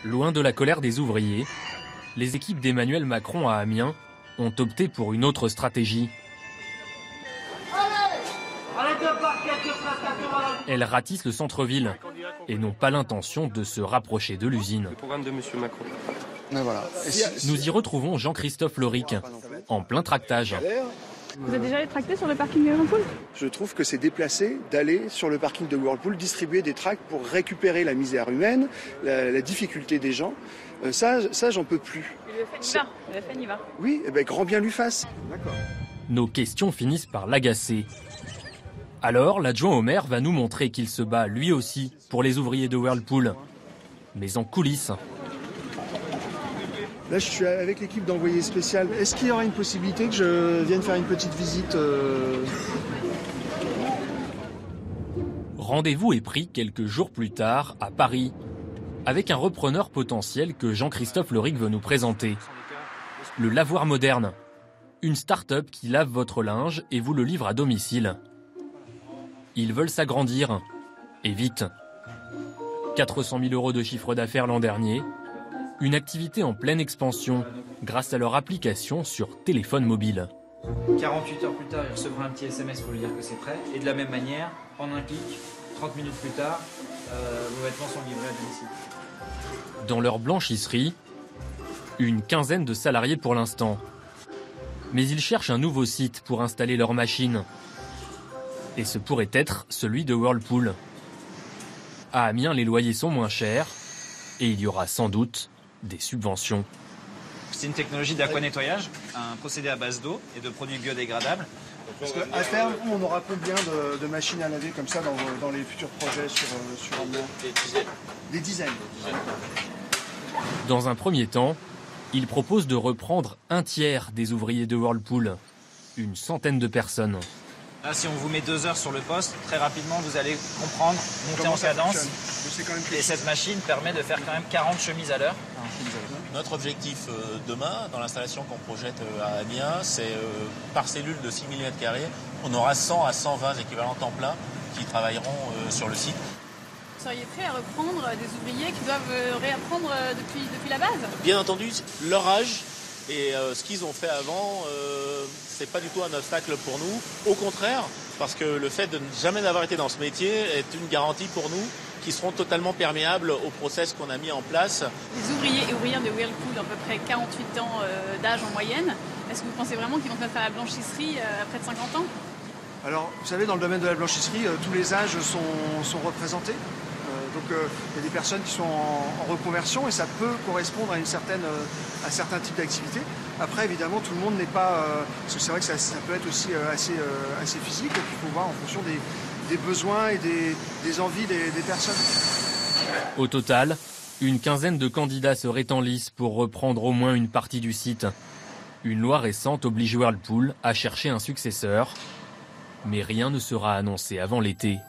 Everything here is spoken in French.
Loin de la colère des ouvriers, les équipes d'Emmanuel Macron à Amiens ont opté pour une autre stratégie. Elles ratissent le centre-ville et n'ont pas l'intention de se rapprocher de l'usine. Le programme de Monsieur Macron. Voilà. Nous y retrouvons Jean-Christophe Loric, en plein tractage. Vous êtes déjà allé tracter sur le parking de Whirlpool ? Je trouve que c'est déplacé d'aller sur le parking de Whirlpool distribuer des tracts pour récupérer la misère humaine, la difficulté des gens. Ça j'en peux plus. Le FN y va. Oui, eh ben, grand bien lui fasse. D'accord. Nos questions finissent par l'agacer. Alors, l'adjoint au maire va nous montrer qu'il se bat lui aussi pour les ouvriers de Whirlpool, mais en coulisses. Là, je suis avec l'équipe d'envoyé spécial. Est-ce qu'il y aura une possibilité que je vienne faire une petite visite Rendez-vous est pris quelques jours plus tard à Paris, avec un repreneur potentiel que Jean-Christophe Loric veut nous présenter. Le lavoir moderne, une start-up qui lave votre linge et vous le livre à domicile. Ils veulent s'agrandir, et vite. 400 000 € de chiffre d'affaires l'an dernier, une activité en pleine expansion grâce à leur application sur téléphone mobile. 48 heures plus tard, il recevra un petit SMS pour lui dire que c'est prêt. Et de la même manière, en un clic, 30 minutes plus tard, vos vêtements sont livrés à domicile. Dans leur blanchisserie, une quinzaine de salariés pour l'instant. Mais ils cherchent un nouveau site pour installer leurs machines. Et ce pourrait être celui de Whirlpool. À Amiens, les loyers sont moins chers et il y aura sans doute des subventions. C'est une technologie d'aquanettoyage, un procédé à base d'eau et de produits biodégradables. Parce qu'à terme, on aura combien de machines à laver comme ça dans les futurs projets sur Amiens ? Des dizaines. Dans un premier temps, ils proposent de reprendre un tiers des ouvriers de Whirlpool, une centaine de personnes. Là, si on vous met 2 heures sur le poste, très rapidement, vous allez comprendre, monter en cadence. Et cette machine permet de faire quand même 40 chemises à l'heure. Notre objectif demain, dans l'installation qu'on projette à Amiens, c'est par cellule de 6 000 m², on aura 100 à 120 équivalents temps plein qui travailleront sur le site. Vous seriez prêt à reprendre des ouvriers qui doivent réapprendre depuis la base ? Bien entendu, leur âge et ce qu'ils ont fait avant, c'est pas du tout un obstacle pour nous. Au contraire, parce que le fait de ne jamais avoir été dans ce métier est une garantie pour nous qui seront totalement perméables au process qu'on a mis en place. Les ouvriers et ouvrières de Whirlpool, à peu près 48 ans d'âge en moyenne, est-ce que vous pensez vraiment qu'ils vont se mettre à la blanchisserie à près de 50 ans ? Alors, vous savez, dans le domaine de la blanchisserie, tous les âges sont représentés. Donc, il y a des personnes qui sont en reconversion et ça peut correspondre à un certain type d'activité. Après, évidemment, tout le monde n'est pas... parce que c'est vrai que ça peut être aussi assez physique. Donc, il faut voir en fonction des besoins et des envies des personnes. Au total, une quinzaine de candidats seraient en lice pour reprendre au moins une partie du site. Une loi récente oblige Whirlpool à chercher un successeur. Mais rien ne sera annoncé avant l'été.